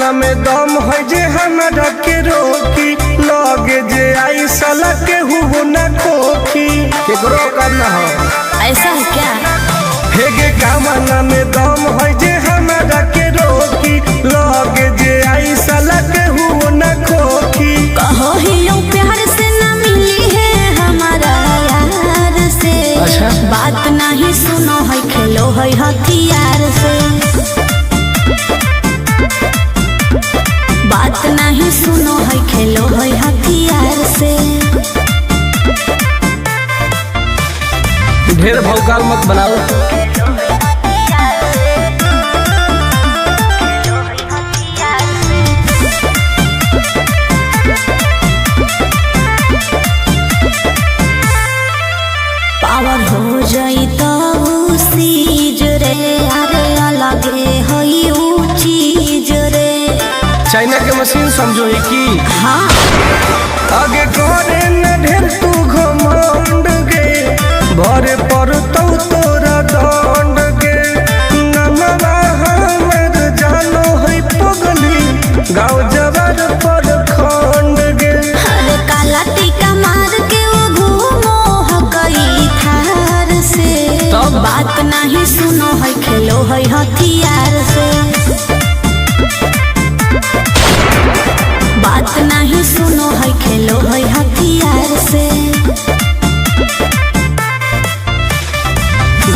कामना में दम है जे हमरा के रोकी लगे जे आई साला के हुबो न खोखी केकरो करना हो ऐसा है क्या? हे गे कामना में दम है जे हमरा के रोकी लगे जे आई साला के हुबो न खोखी कहो ही प्यार से ना मिली है हमारा यार से। अच्छा? बात नहीं सुनो है खेलो है हथियार से। बात नहीं सुनो है खेलो है हथियार से। ढेर भौकाल मत बनाओ। पावर हो जाई तो सीज रे अरे अलगे हई ऊ चीज रे। चाइना के मशीन समझो ही की हाँ आगे करे न ढेर तू घमंड गे भरे पर तोरा दंड गे नमवा हमर जानो है पगली गाँव जवार पर खंड गे अरे काला टीका मार के वो घूमो हकई थार से। तब? बात नहीं सुनो है खेलो है हथियार से। बात नहीं सुनो है खेलो है हथियार से।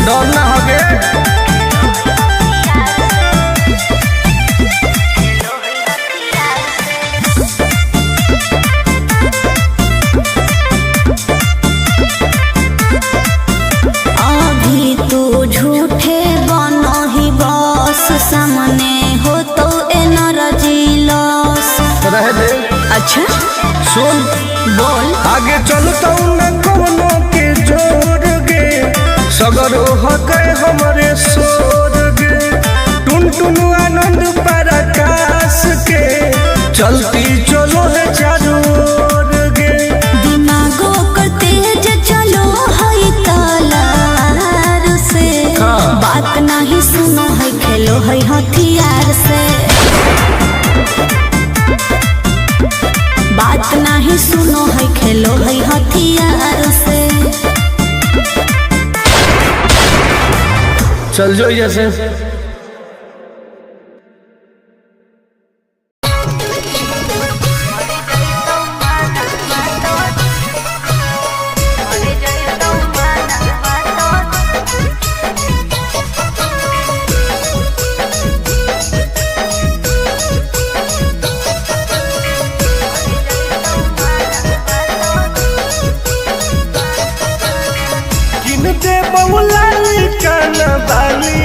डर ना होगे अभी तू झूठे बनो ही बस सामने हो तो एनर्जी लॉस। रह दे अच्छा सुन बोल। आगे चलता न कोनो के जोर गे सगर हो गए हमरे सोर गे टुन टुन आनंद पराकाश के चलती चलो है चारों ओर गे दिमागो कर तेज चलो है तलवार से। हाँ। बात नहीं सुनो है खेलो है हथियार से। बात नहीं सुनो है खेलो है हथियार से। चल जो जैसे दे बउला काना बाली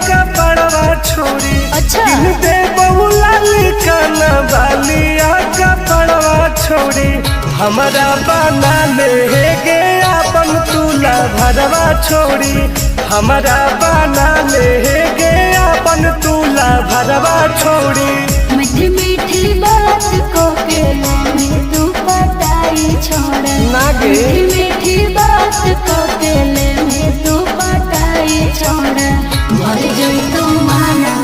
का बड़वा छोड़ी अच्छा। दे बउला काना बाली का बड़वा छोड़ी हमारा बना ले गे अपन तुला भरवा छोड़ी हमारा बना ले गे अपन तुला भरवा छोड़ी मीठी मीठी बात को के ले तू पटाई छोड़ नागे। मीठी मीठी बात को के ले तू पटाई छोड़ भर जोई तू माना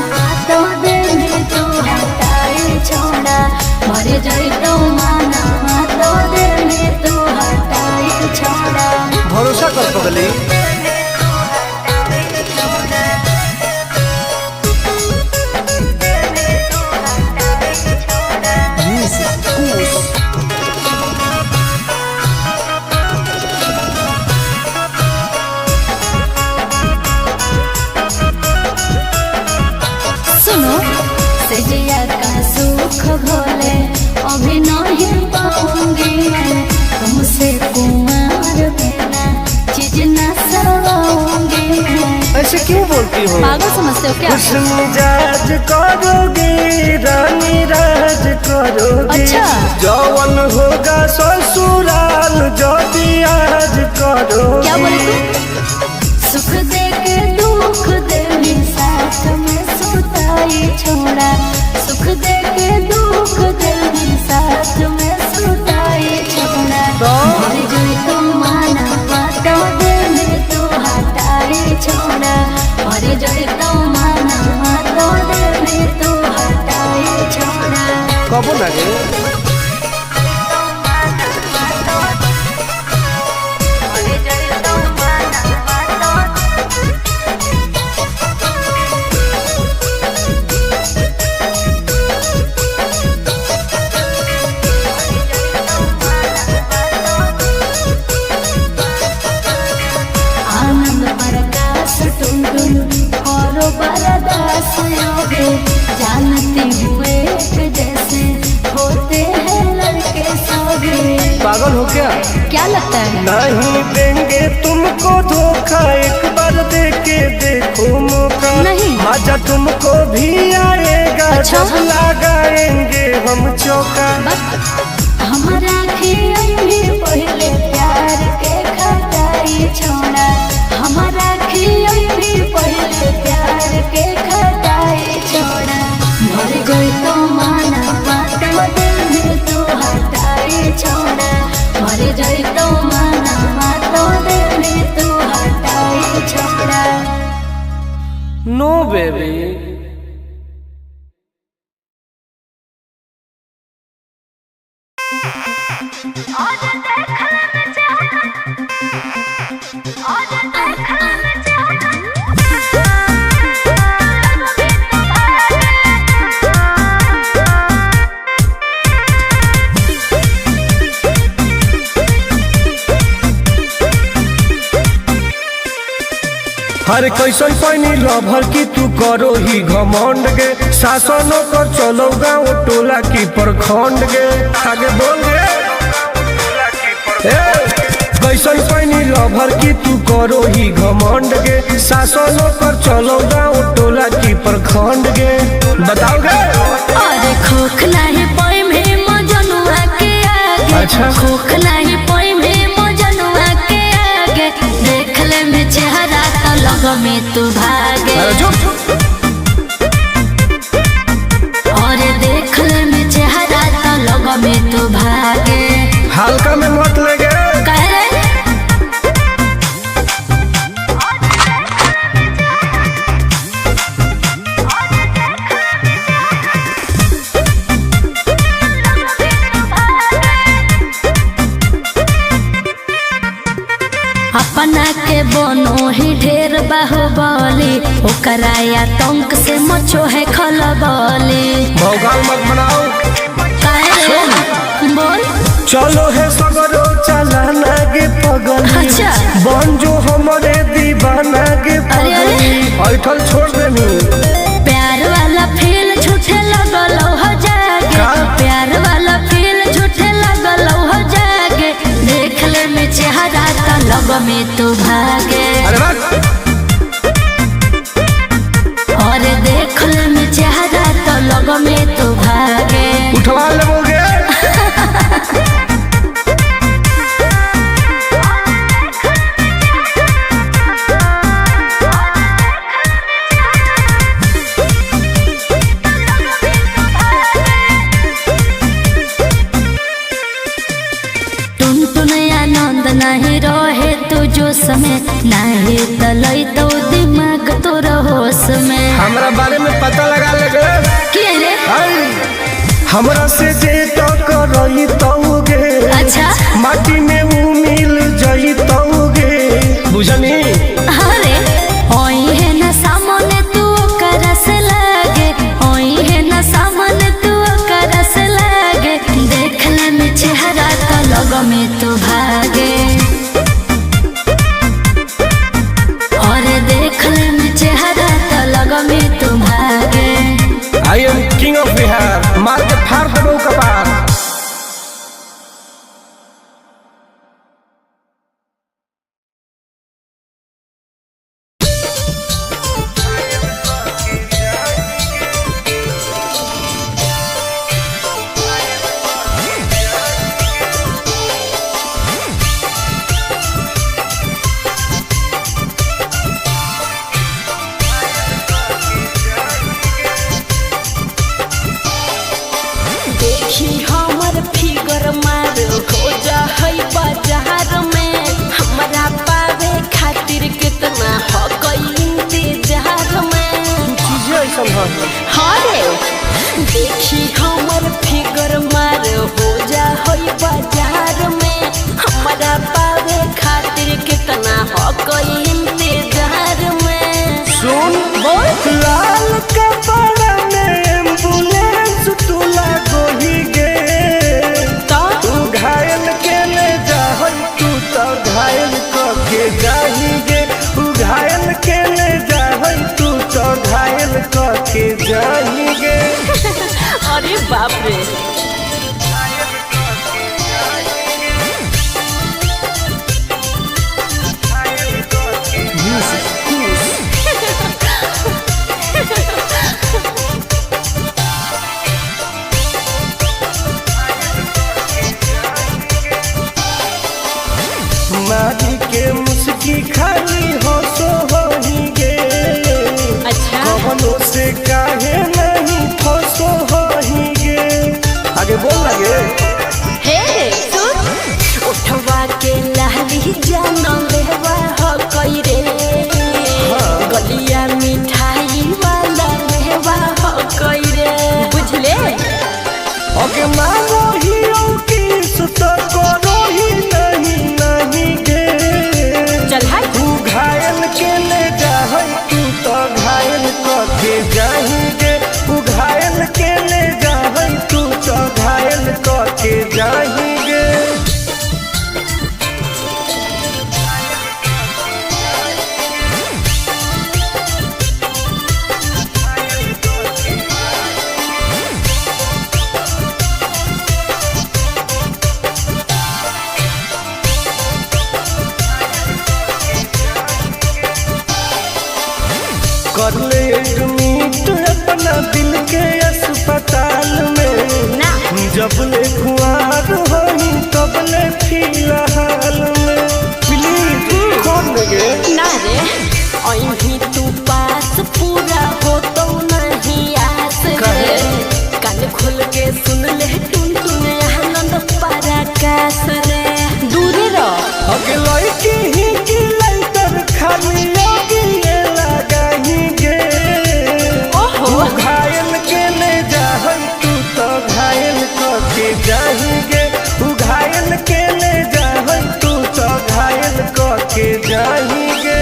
तो दे में तू हटाई छोड़ा भर जोई तू माना तो दे में तू हटाई छोड़ा। भरोसा कर पगली सुनो सजिया का सुख भोले अभी नहीं पाऊंगी मैं तुमसे कुमार बिना चीज न सवाऊंगी मैं। ऐसे क्यों बोलती हो पागल समझते हो क्या? खुश मिजाज करोगी रानी राज करोगी अच्छा। जौवन होगा ससुराल जो आज करोगी क्या बोले तू? सुख दे के दुख दे साथ में सुताई छोड़ा सुख दे के दुख दे साथ में सुताई छोड़ा भर जोई तू माना तो दे में तू हटाई छोड़ा भर जोई तू माना तो दे में तू हटाई छोड़ा। ना गे। आनंद प्रकाश टुनटुन करो बरदास योगे जानते हुए जैसे होते हैं लड़के सभी। पागल हो क्या लगता है? नहीं देंगे तुमको धोखा, एक बार दे के देखो मौका। नहीं। मजा तुमको भी आएगा जब लगाएंगे हम चौका। हमारा भी पहले प्यार के खटाई छोड़ा, हमारा भी पहले प्यार के खटाई छोड़ा। मर गई तो माना बात दिल तू हटाई छोड़ा, मर गई तो माना बात दिल तू हटाई छोड़ा। नो बेबी। हर कैसन पैनी लभर की तू करो ही घमंड गे, शासनों कर चलो गाँव टोला की प्रखंड गे। आगे बोल गे। कैसन पैनी लभर की तू करो ही घमंड गे, शासनों कर चलो गाँव टोला की प्रखंड गे। बताओ गे। अरे खोख नहीं पाई में मजनुआ के आगे। अच्छा। खोख नहीं पाई में मजनुआ के आगे, देख ले में चेहरा तो लग में तू भागे। और देख ले में चेहरा तो लग में तू भागे। हल्का में मत लगे। कह रे अपना के बनो ही ढेर बाहुबली, ओकरा आतंक से मचो है खलबली। भौकाल मत बनाओ। बोल। चलो है सगरो चलाना गे पगली। अच्छा। बन जो हमारे दीवाना गे पगली। ऐठल छोड़ देनी। प्यार वाला फील झूठे लगल हो जागे। का? प्यार वाला फील झूठे लगल हो जागे, देख ले में चेहरा तो लग में तू भागे। अरे बात। और देख ले में चेहरा तो लग में तू भागे। उठवा लोगे। टुनटुन आनंद नहीं रहे तू जो समय, नहीं तलई तो दिमाग तोर होश में। हमरा बारे में पता लगा लगे। के रे? हमरा से जे टकराई तौगे। अच्छा। माटी में वो मिल जाई तौगे। बुझनी। अरे ओई है ना सामने तू करस लागे, ओई है ना सामने तू करस लागे, देख ले में चेहरा तो लग में तू भागे। और देख ले में चेहरा तो लग में तू भागे। I am king of Bihar. मार के फाड़ देबो कपार। देखी हमर फिगर के जाएंगे उ घायल के ले जाए तू तो घायल के जाएंगे। अरे बाप रे। मारी के मुस्की खाली हो सो होएंगे। अच्छा कवनों से काहे नहीं फसो होएंगे। आगे बोल लगे हे सुन उठवा के लहरी जान लेवा हो कोई रे। गलिया मिठाई वाला लेवा हो कोई रे बुझले। ओके मानो ही किस तो करो ही नहीं गे। चल हाय तू घायल के ले जाए तू तो घायल के जाएंगे। तू घायल के ले जाए तू तो घायल के जाएंगे। कर ले एडमिट अपना दिल के अस्पताल में। ना जब ले खुआर होई तब ले फिलहाल में। प्लीज कौन लगे ना रे अहीं तू पास पूरा हो तो नहीं आस रे। कान खोल के सुन ले टुन टुन आनंद पराकाश रे। दूर रह अगे लड़की ही की लड़कर खाली योगी ये लगाएंगे। ओहो घायल के ले जाए तू तो घायल के जाएंगे। तू घायल के ले जाए तू तो घायल के जाएंगे।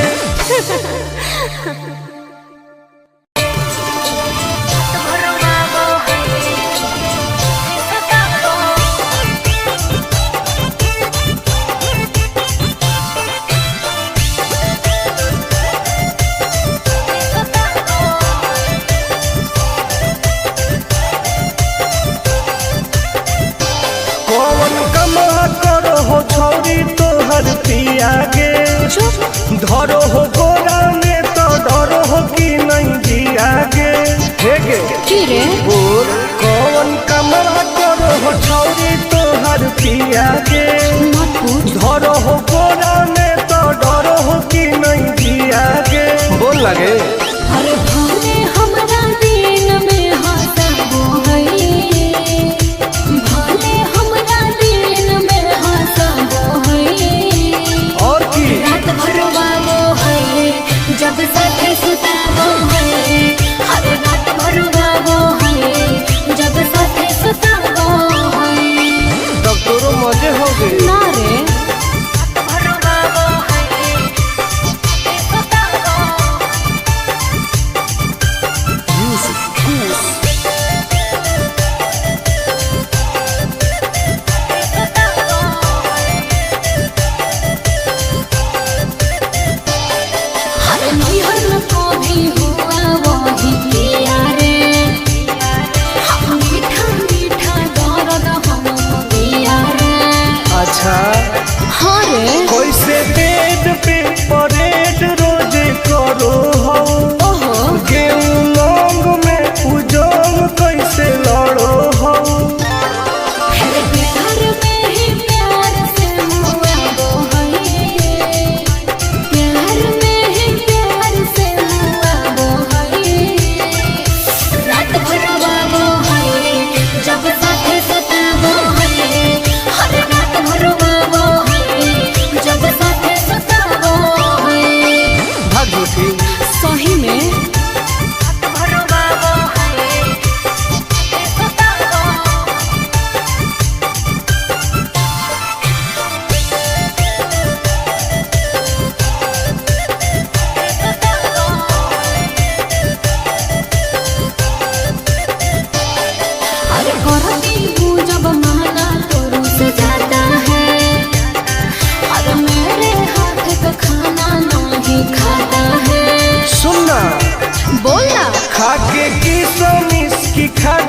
कौन कमा करो हो छौरी तोहर पिया गे। धरो हो गोरा में तो डरो हो कि नहीं जिया गे। हे गे की रे बोल कौन कमा करो हो छौरी तोहर पिया गे। मत पूछ धरो हो गोरा में तो डरो हो कि नहीं जिया गे। बोल लगे अरे भले हमरा दिन में हंसबो है। भले हमरा दिन में हंसबो है। और की रात भर वागो है जब साथे सुताबो है। अरे रात भर वागो है जब साथे सुताबो है। डॉक्टरों मजे हो गए ना रे रात भर वागो है सुताबो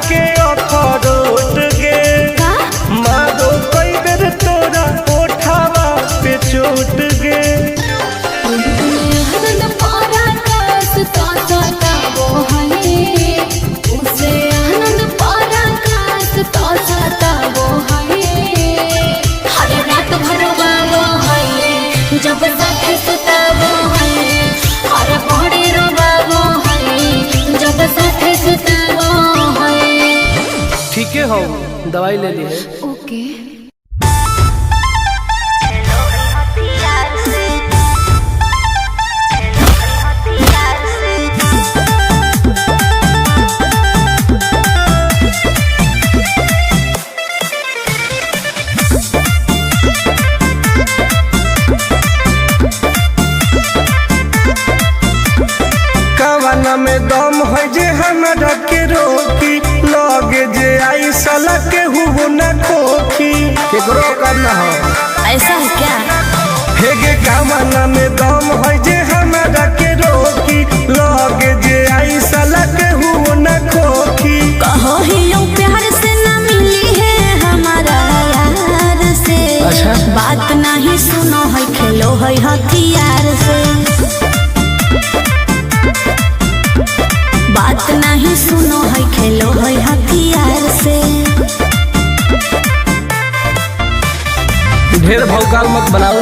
के अखरोट गे मारो कई बेर तोरा ओठावा पे चोट गे। जब साथ सुताबो है और बड़े रोबाबो है जब साथ सुताबो है। ठीक है हो दवाई ले ली है। ओके में दम है जे हमरा के रोकी लगे जे आई साला के हुबो न खोखी केकरो करना हो। ऐसा है क्या? हेगे कामना में दम है जे हमरा के रोकी लगे जे आई साला के हुबो न खोखी। कहो ही यूं प्यार से न मिली है हमारा यार से। अच्छा? बात नहीं सुनो है खेलो है हथियार से। बात नहीं सुनो है खेलो है हथियार से। ढेर भौकाल मत बनाओ।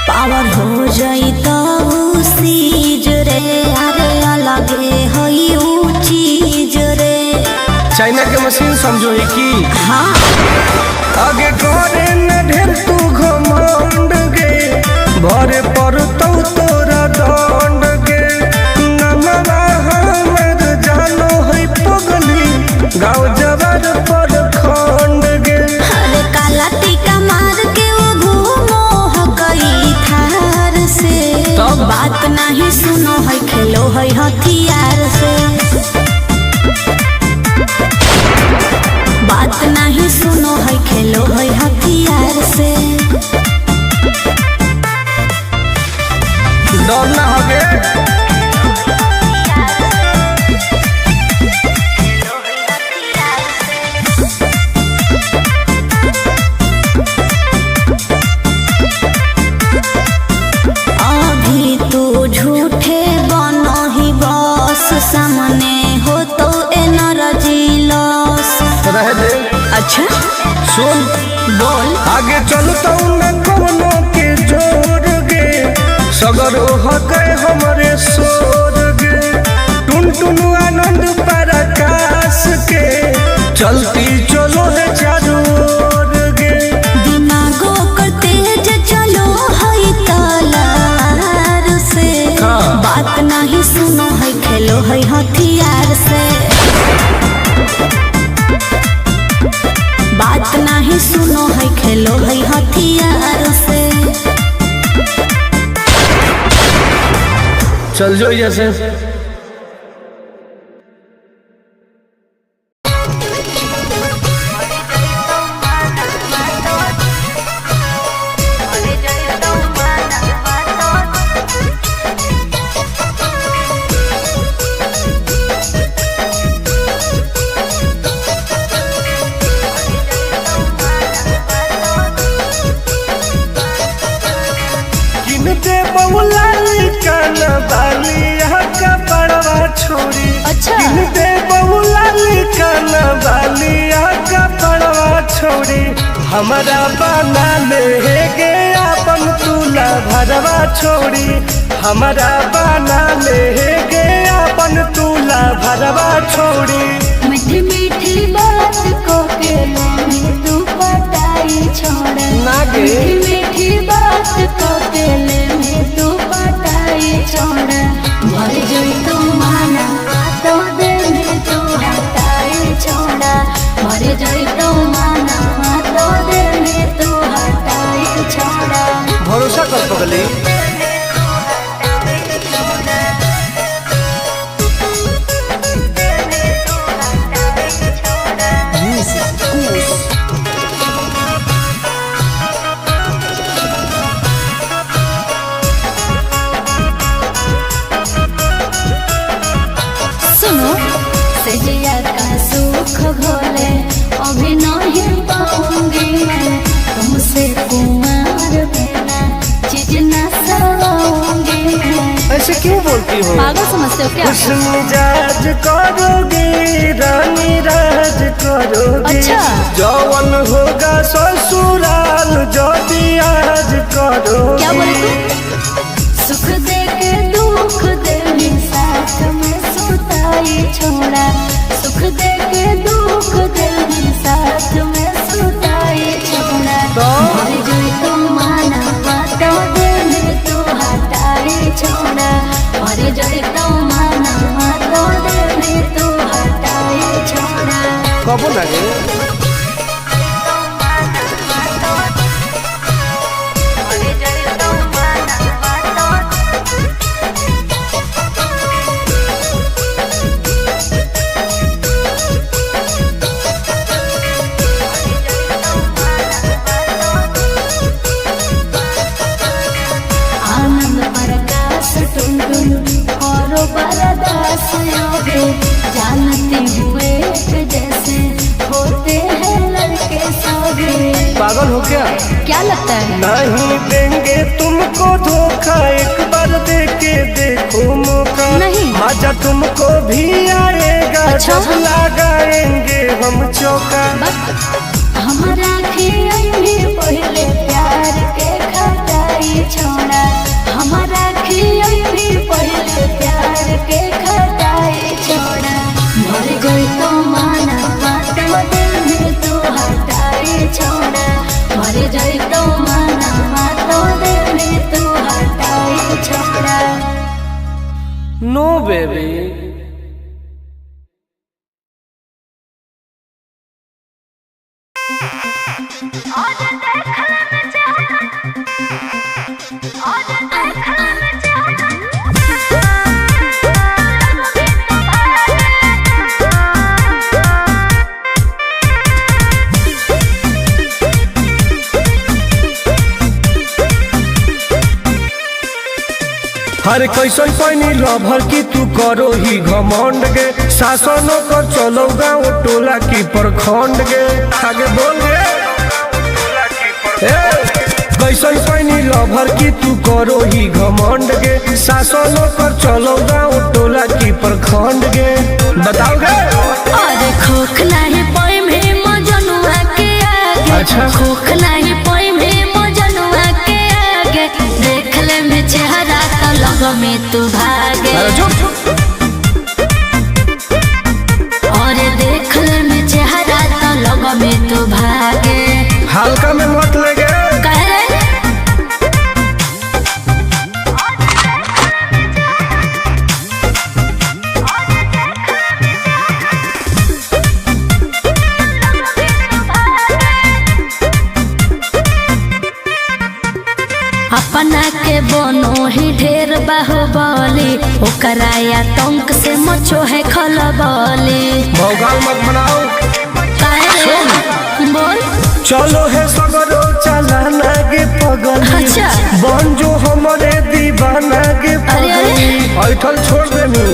पावर हो जाई तो सीज रे अरे अलगे है ऊ चीज रे। चाइना के मशीन समझो है कि हाँ आगे करे न ढेर तू घमंड गे भरे पर तोरा दंड गे। नमवा हमर जानो है पगली गाँव जवार पर खंड गे। अरे काला टीका मार के वो घूमो है कई थार से। तब? बात नहीं सुनो है खेलो है हथियार से। बात नहीं सुनो है खेलो है हथियार से। डर ना होगे अभी तू झूठे बनो ही बस सामने हो तो एनर्जी लॉस। रह दे। अच्छा सुन बोल। आगे चलता न कोनो के जोर गे सगर ओह गए हमरे सोर गे। टुन टुन आनंद पराकाश के चलती चलो है चारों ओर गे। दिमागो कर तेज चलो है तलार से। हाँ। बात नहीं सुनो है खेलो है हथियार से। बात नहीं सुनो है खेलो है हथियार से। चल जो जैसे किनते बहुला कान बालिया का बड़वा छोरी। अच्छा। किनते बहुला कान बालिया का बड़वा छोरी। हमारा बना ले गे अपन तुला भरवा छोड़ी। हमारा बना ले गे अपन तुला भरवा छोड़ी। मीठी मीठी बात को के में तू पटाई छोड़ा। नागे। मीठी मीठी बात को के में तू पटाई छोड़ा। मर जाई तू माना तो दे में तू हटाई छोड़ा। मर जाई तू माना तो दे में तू हटाई छोड़ा। भरोसा कर पगली। समझते हो क्या? खुश मिजाज करोगे रानी राज करोगे। अच्छा। जौवन होगा ससुराल जो भी आज करोगे। क्या बोले तू? सुख दे के दुख दे साथ में सुताई छोड़ा। सुख दे के दुख दे साथ में सुताई छोड़ा। मर जाए तो माना बातो दिल तू हटाई छोड़ा। मर जाए तो माना बातो दिल तू हटाई छोड़ा। कबो ना गे जानते हुए जैसे होते हैं लड़के सभी। पागल हो क्या लगता है? नहीं देंगे तुमको धोखा, एक बार दे के देखो मौका। नहीं। मजा तुमको भी आएगा। अच्छा? जब लगाएंगे हम चौका। हमारा भी पहले प्यार के खटाई छोड़ा। हमारा भी पहले प्यार के खटाई छोड़ा। मर गई तो माना बातो दिल तू हटाई छोड़ा। मर गई तो माना बातो दिल तू हटाई छोड़ा। नो बेबी। हर कैसन पैनी लभर की तू करो ही घमंड गे। शासनों को चलो गाँव टोला की प्रखंड गे। आगे बोल गे। कैसन पैनी लभर की तू करो ही घमंड गे। शासनों को चलो गाँव टोला की प्रखंड गे। बताओ गे। अरे खोख नहीं पाई में मजनुआ के आगे। अच्छा। खोख नहीं पाई में मजनुआ के आगे। देख ले में चेहरा तो लग में तू भागे। अरे चुप। और देख ले में चेहरा तो लग में तू भागे। हल्का में मत लगे। कह रे अपना के बनो ही ढेर बाहुबली। ओकरा आतंक से मचो है खलबली। भौकाल मत बनाओ। बोल। चलो है सगरो चलाना गे पगली। अच्छा। बन जो हमारे दीवाना गे पगली। ऐठल छोड़ देनी।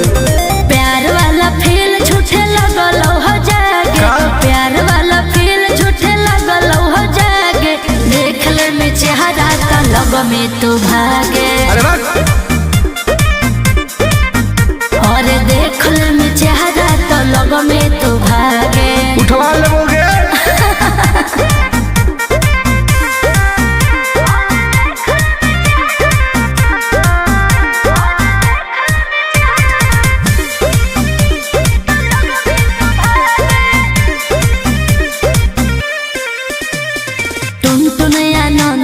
प्यार वाला फील झूठे लगल हो जागे। का? प्यार वाला फील झूठे लगल हो जागे। देख ले में चेहरा तो लग में तू भागे। अरे बात। और देख ले में चेहरा तो लग में तू भागे। उठवा लोगे।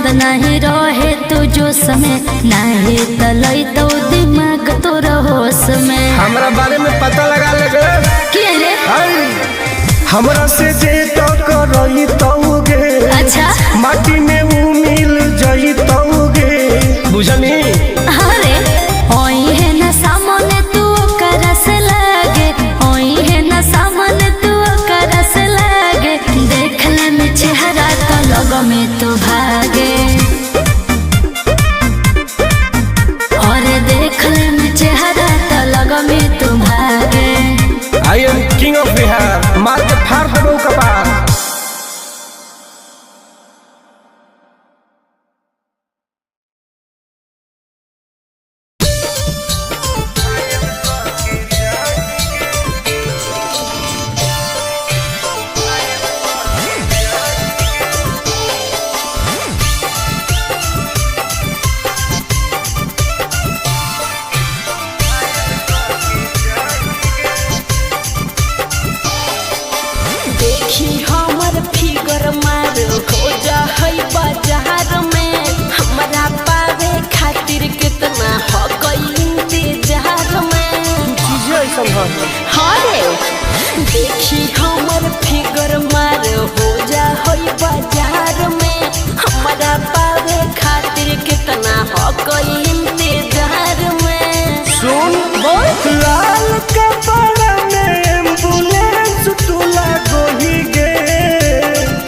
नहीं रहे तू जो समय नहीं तलई तो दिमाग तो होश में। हमरा बारे में पता लगा लगे। क्या रे? हमरा से जे तो करई तौगे। अच्छा। माटी में वो मिल जई तौगे। बुझनी। अरे ओई है ना सामने तू कर से लागे। ओई है ना सामने तू कर से लागे। देख ले में चेहरा तो लग में तू भागे। और देख ले में चेहरा तो लग में तू भागे। I am king of Bihar. मार के फाड़ देबो कपार। संभव हाँ रे देखी हमर फिगर मार हो जा होई बाजार में हमारा पावे खातिर कितना हो कोई इंतजार में सुन बोल लाल कपड़ा में एम्बुलेंस तू लागोही गे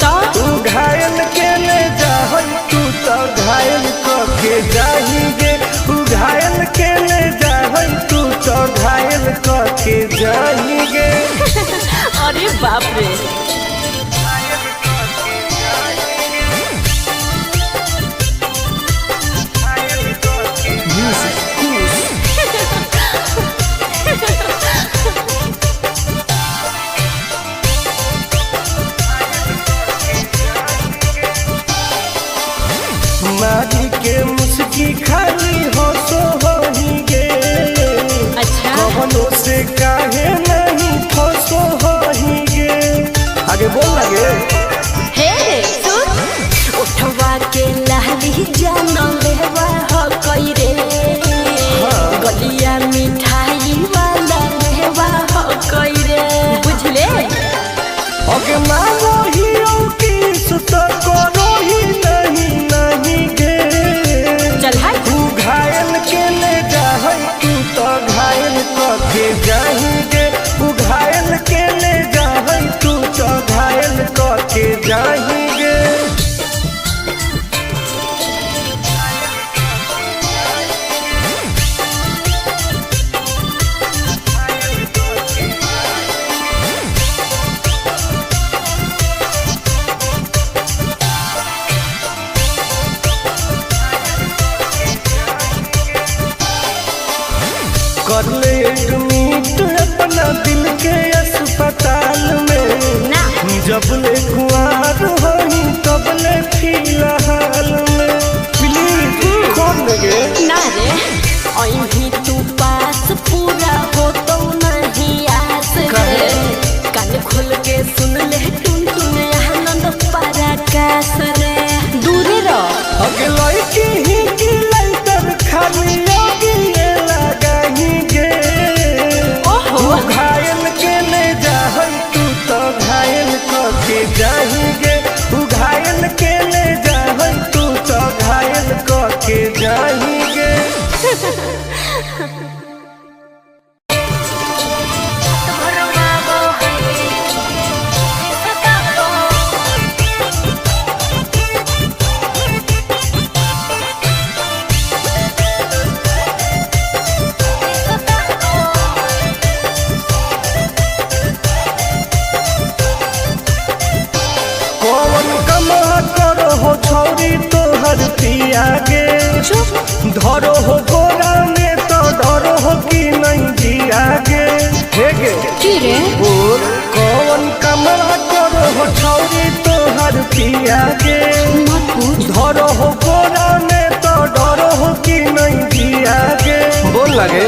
तो तू घायल के ले जाहई तू तो घायल के जाही गे तू घायल के ले जाहई तू तो घायल के जाही गे अरे बाप रे मारी के मुस्की खाली हंसो होही गे अच्छा कवनो से काहे नहीं फंसो होही गे आगे बोल लगे हे सुन उठवा के लाली जान लेवा हो कोई रे गलिया मिठाई वाला लेवा हो कोई रे बुझले ओके मानो ही किस तो करो ही नहीं गे चल हाय तू घायल के ले जाहई तू तो घायल के जाही गे तू घायल के ले जाहई तू तो घायल के जाही गे कर ले एडमिट अपना दिल के अस्पताल में ना जब ले कुआर होई तब ले फिलहाल में प्लीज कौन लगे ना रे अभी तू पास पूरा हो तो नहीं आस रे कान खोल के सुन ले टुन टुन आनंद पराकाश रे दूरे रह अगे लड़की ही की लंतर खाली योगी ये लगाही गे ओहो तू घायल के ले जाहई तू तो घायल के जाही गे तू घायल के ले जाहई तू तो घायल के जाही गे कौन कमा करो हो छौरी तोहर पिया गे धरो हो गोरा में तो डरो हो कि नहीं जिया गे हे गे की रे बोल कौन कमा करो हो छौरी तोहर पिया गे मत पूछ धरो हो गोरा में तो डरो हो कि नहीं जिया गे बोल लगे